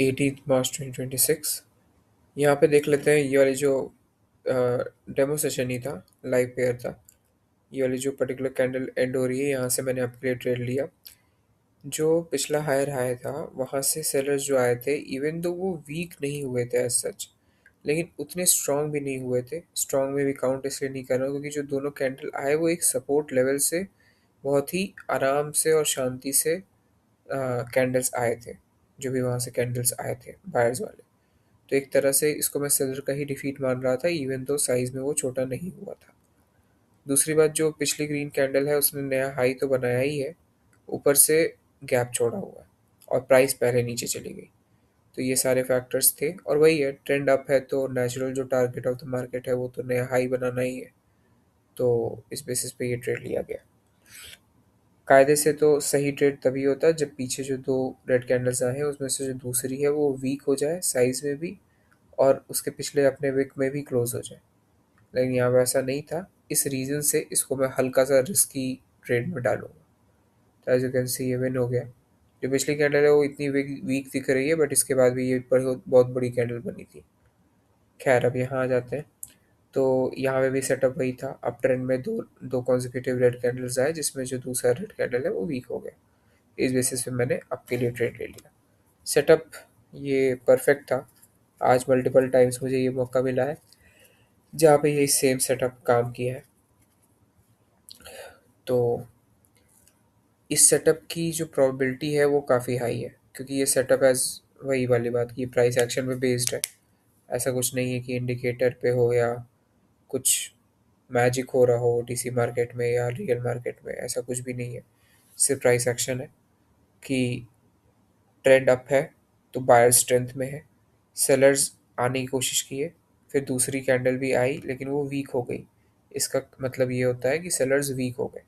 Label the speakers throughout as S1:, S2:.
S1: 18 मार्च 2026। यहाँ पे देख लेते हैं ये वाली जो डेमो सेशन ही था, लाइव पेयर था। ये वाली जो पर्टिकुलर कैंडल एंड हो रही है, यहाँ से मैंने अपग्रेड ट्रेड लिया। जो पिछला हायर हाई था, वहाँ से सेलर्स जो आए थे, इवन दो वो वीक नहीं हुए थे एज सच, लेकिन उतने स्ट्रांग भी नहीं हुए थे। स्ट्रांग में भी काउंट इसलिए नहीं कर रहा हूँ क्योंकि जो दोनों कैंडल आए वो एक सपोर्ट लेवल से बहुत ही आराम से और शांति से कैंडल्स आए थे। जो भी वहाँ से कैंडल्स आए थे बायर्स वाले, तो एक तरह से इसको मैं सेलर का ही डिफीट मान रहा था, इवन दो साइज में वो छोटा नहीं हुआ था। दूसरी बात, जो पिछली ग्रीन कैंडल है उसने नया हाई तो बनाया ही है, ऊपर से गैप छोड़ा हुआ है और प्राइस पहले नीचे चली गई। तो ये सारे फैक्टर्स थे, और वही है, ट्रेंड अप है तो नेचुरल जो टारगेट ऑफ द मार्केट है वो तो नया हाई बनाना ही है। तो इस बेसिस पे ये ट्रेड लिया गया। कायदे से तो सही ट्रेड तभी होता है जब पीछे जो दो रेड कैंडल्स आए हैं उसमें से जो दूसरी है वो वीक हो जाए साइज में भी, और उसके पिछले अपने विक में भी क्लोज हो जाए। लेकिन यहाँ वैसा नहीं था, इस रीज़न से इसको मैं हल्का सा रिस्की ट्रेड में डालूंगा। तो एज यू कैन सी ये विन हो गया। जो पिछली कैंडल है वो इतनी वीक दिख रही है, बट इसके बाद भी ये बहुत बहुत बड़ी कैंडल बनी थी। खैर, अब यहाँ आ जाते हैं। तो यहाँ पे भी सेटअप वही था, अप ट्रेंड में दो दो कॉन्जिक्यूटिव रेड कैंडल्स आए, जिसमें जो दूसरा रेड कैंडल है वो वीक हो गया। इस बेसिस पे मैंने आपके लिए ट्रेड ले लिया। सेटअप ये परफेक्ट था। आज मल्टीपल टाइम्स मुझे ये मौका मिला है जहाँ पे ये सेम सेटअप काम किया है। तो इस सेटअप की जो प्रोबेबिलिटी है वो काफ़ी हाई है, क्योंकि ये सेटअप एज वही वाली बात की प्राइस एक्शन पे बेस्ड है। ऐसा कुछ नहीं है कि इंडिकेटर पे हो या कुछ मैजिक हो रहा हो डीसी मार्केट में या रियल मार्केट में, ऐसा कुछ भी नहीं है। सिर्फ प्राइस एक्शन है कि ट्रेंड अप है तो बायर स्ट्रेंथ में है, सेलर्स आने की कोशिश किए, फिर दूसरी कैंडल भी आई लेकिन वो वीक हो गई। इसका मतलब ये होता है कि सेलर्स वीक हो गए।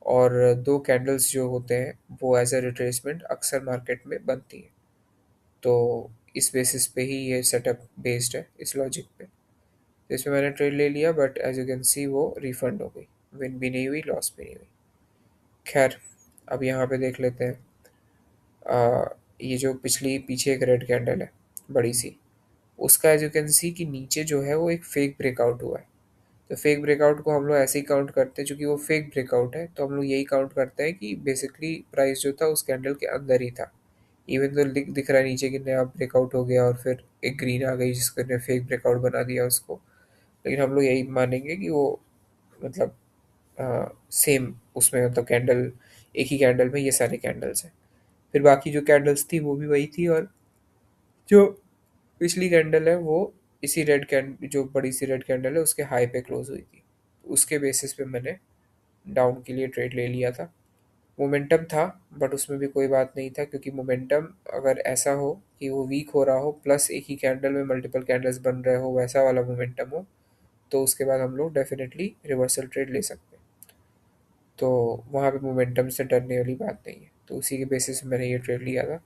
S1: और दो कैंडल्स जो होते हैं वो एज अ रिट्रेसमेंट अक्सर मार्केट में बनती हैं। तो इस बेसिस पे ही ये सेटअप बेस्ड है, इस लॉजिक पे। तो इसमें मैंने ट्रेड ले लिया, but as you can see वो रिफंड हो गई। विन भी नहीं हुई, लॉस भी नहीं हुई। खैर, अब यहाँ पे देख लेते हैं। आ, ये जो पिछली पीछे एक रेड कैंडल है बड़ी सी, उसका एज यू कैन सी कि नीचे जो है वो एक फेक ब्रेकआउट हुआ है। तो फेक ब्रेकआउट को हम लोग ऐसे ही काउंट करते हैं, क्योंकि वो फेक ब्रेकआउट है तो हम लोग यही काउंट करते हैं कि बेसिकली प्राइस जो था उस कैंडल के अंदर ही था। इवन तो दिख रहा है नीचे कि नया ब्रेकआउट हो गया और फिर एक ग्रीन आ गई जिसको ने फेक ब्रेकआउट बना दिया उसको। लेकिन हम लोग यही मानेंगे कि वो मतलब सेम उसमें, मतलब कैंडल, एक ही कैंडल में ये सारे कैंडल्स हैं। फिर बाकी जो कैंडल्स थी वो भी वही थी, और जो पिछली कैंडल है वो इसी रेड कैंड जो बड़ी सी रेड कैंडल है उसके हाई पे क्लोज हुई थी। उसके बेसिस पे मैंने डाउन के लिए ट्रेड ले लिया था। मोमेंटम था, बट उसमें भी कोई बात नहीं था, क्योंकि मोमेंटम अगर ऐसा हो कि वो वीक हो रहा हो प्लस एक ही कैंडल में मल्टीपल कैंडल्स बन रहे हो, वैसा वाला मोमेंटम हो, तो उसके बाद हम लोग डेफिनेटली रिवर्सल ट्रेड ले सकते हैं। तो वहाँ पे मोमेंटम से डरने वाली बात नहीं है, तो उसी के बेसिस पे मैंने ये ट्रेड लिया था।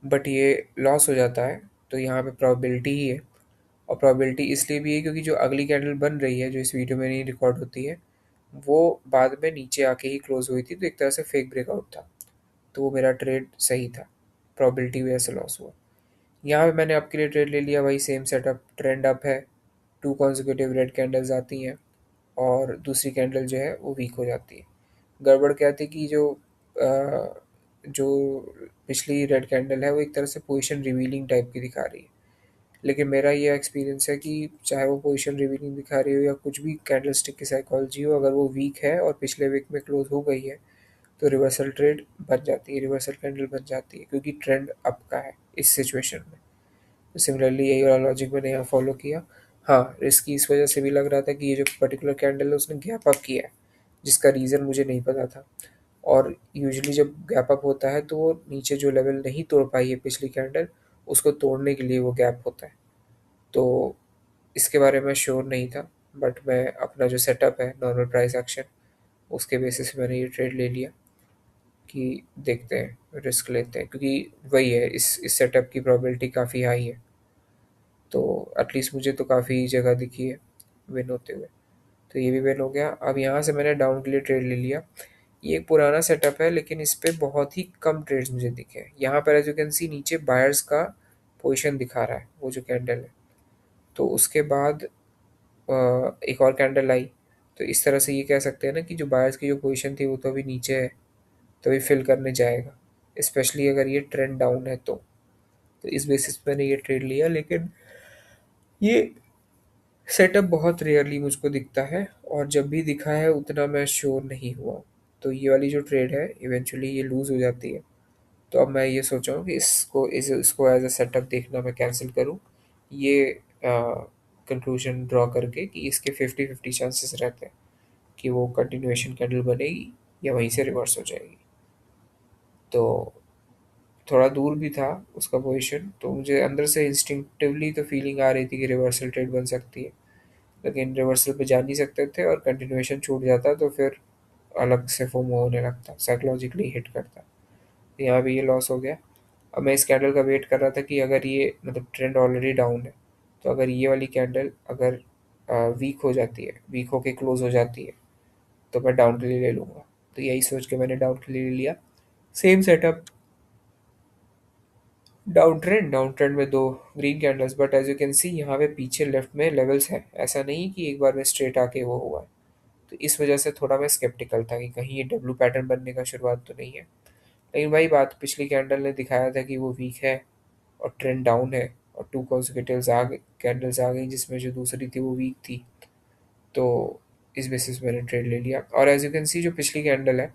S1: बट ये लॉस हो जाता है, तो यहाँ पे प्रोबेबिलिटी ही है। और प्रोबेबिलिटी इसलिए भी है क्योंकि जो अगली कैंडल बन रही है जो इस वीडियो में नहीं रिकॉर्ड होती है, वो बाद में नीचे आके ही क्लोज हुई थी, तो एक तरह से फेक ब्रेकआउट था। तो वो मेरा ट्रेड सही था, प्रोबेबिलिटी वजह से लॉस हुआ। यहाँ पे मैंने आपके लिए ट्रेड ले लिया, वही सेम सेटअप, ट्रेंड अप है, टू कॉन्जिक्यूटिव रेड कैंडल्स आती हैं और दूसरी कैंडल जो है वो वीक हो जाती है। गड़बड़ क्या थी कि जो पिछली रेड कैंडल है वो एक तरह से पोजीशन रिवीलिंग टाइप की दिखा रही है। लेकिन मेरा ये एक्सपीरियंस है कि चाहे वो पोजीशन रिवीलिंग दिखा रही हो या कुछ भी कैंडल स्टिक की साइकोलॉजी हो, अगर वो वीक है और पिछले वीक में क्लोज हो गई है तो रिवर्सल ट्रेड बन जाती है, रिवर्सल कैंडल बन जाती है, क्योंकि ट्रेंड अप का है इस सिचुएशन में। तो सिमिलरली यही वाला लॉजिक मैंने यहाँ फॉलो किया। हाँ, रिस्की इस वजह से भी लग रहा था कि ये जो पर्टिकुलर कैंडल है उसने गैप अप किया है, जिसका रीज़न मुझे नहीं पता था। और यूजुअली जब गैप अप होता है तो वो नीचे जो लेवल नहीं तोड़ पाई है पिछली कैंडल, उसको तोड़ने के लिए वो गैप होता है। तो इसके बारे में श्योर नहीं था, बट मैं अपना जो सेटअप है नॉर्मल प्राइस एक्शन, उसके बेसिस पे मैंने ये ट्रेड ले लिया कि देखते हैं, रिस्क लेते हैं, क्योंकि वही है, इस सेटअप की प्रोबेबिलिटी काफ़ी हाई है। तो एटलीस्ट मुझे तो काफ़ी जगह दिखी है विन होते हुए। तो ये भी विन हो गया। अब यहाँ से मैंने डाउन के लिए ट्रेड ले लिया। ये एक पुराना सेटअप है लेकिन इस पे बहुत ही कम ट्रेड्स मुझे दिखे हैं। यहाँ पर एज यू कैन सी नीचे बायर्स का पोजीशन दिखा रहा है वो जो कैंडल है। तो उसके बाद एक और कैंडल आई। तो इस तरह से ये कह सकते हैं ना कि जो बायर्स की जो पोजीशन थी वो तो अभी नीचे है, तो अभी फिल करने जाएगा, स्पेशली अगर ये ट्रेंड डाउन है तो इस बेसिस पे मैंने ये ट्रेड लिया। लेकिन ये सेटअप बहुत रेयरली मुझको दिखता है, और जब भी दिखा है उतना मैं श्योर नहीं हुआ। तो ये वाली जो ट्रेड है इवेंचुअली ये लूज़ हो जाती है। तो अब मैं ये सोचा हूँ कि इसको एज अ सेटअप देखना मैं कैंसिल करूँ। ये कंक्लूजन ड्रॉ करके कि इसके 50-50 चांसेस रहते हैं कि वो कंटिन्यूएशन कैंडल बनेगी या वहीं से रिवर्स हो जाएगी। तो थोड़ा दूर भी था उसका पोजीशन, तो मुझे अंदर से इंस्टिंक्टिवली तो फीलिंग आ रही थी कि रिवर्सल ट्रेड बन सकती है, लेकिन रिवर्सल पे जा नहीं सकते थे और कंटिन्यूएशन छूट जाता तो फिर अलग से फोमो होने लगता, साइकोलॉजिकली हिट करता। तो यहाँ भी ये लॉस हो गया। अब मैं इस कैंडल का वेट कर रहा था कि अगर ये मतलब ट्रेंड ऑलरेडी डाउन है, तो अगर ये वाली कैंडल अगर वीक हो जाती है, वीक होके क्लोज हो जाती है, तो मैं डाउन के लिए ले लूँगा। तो यही सोच के मैंने डाउन के लिए ले लिया। सेम सेटअप, डाउन ट्रेंड में दो green candles, but as you can see यहाँ पे पीछे लेफ्ट में लेवल्स हैं, ऐसा नहीं है कि एक बार में स्ट्रेट आके वो हुआ है। तो इस वजह से थोड़ा मैं स्केप्टिकल था कि कहीं ये डब्लू पैटर्न बनने का शुरुआत तो नहीं है। लेकिन वही बात, पिछली कैंडल ने दिखाया था कि वो वीक है और ट्रेंड डाउन है, और टू कॉन्सेक्यूटिव्स आ गए कैंडल्स आ गई जिसमें जो दूसरी थी वो वीक थी। तो इस बेसिस मैंने ट्रेड ले लिया। और एज यू कैन सी जो पिछली कैंडल है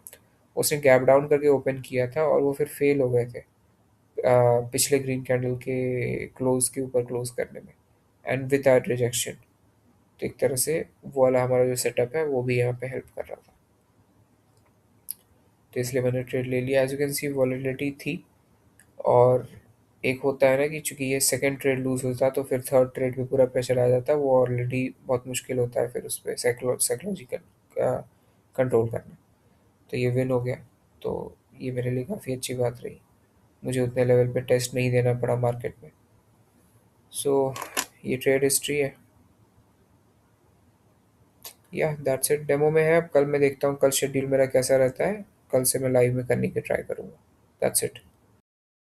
S1: उसने गैप डाउन करके ओपन किया था और वो फिर फेल हो गए थे पिछले ग्रीन कैंडल के क्लोज के ऊपर क्लोज करने में, एंड विद आर रिजेक्शन। तो एक तरह से वो वाला हमारा जो सेटअप है वो भी यहाँ पे हेल्प कर रहा था। तो इसलिए मैंने ट्रेड ले लिया। As you can see volatility थी, और एक होता है ना कि चूंकि ये सेकंड ट्रेड लूज होता तो फिर थर्ड ट्रेड पे पूरा प्रेशर आ जाता, वो ऑलरेडी बहुत मुश्किल होता है फिर उस पर साइकोलॉजिकल कंट्रोल करना। तो ये विन हो गया। तो ये मेरे लिए काफ़ी अच्छी बात रही, मुझे उतने लेवल पे टेस्ट नहीं देना पड़ा मार्केट में। सो ये ट्रेड हिस्ट्री है। या दैट्स इट, डेमो में है। अब कल मैं देखता हूँ कल शेड्यूल मेरा कैसा रहता है, कल से मैं लाइव में करने की ट्राई करूँगा। That's it.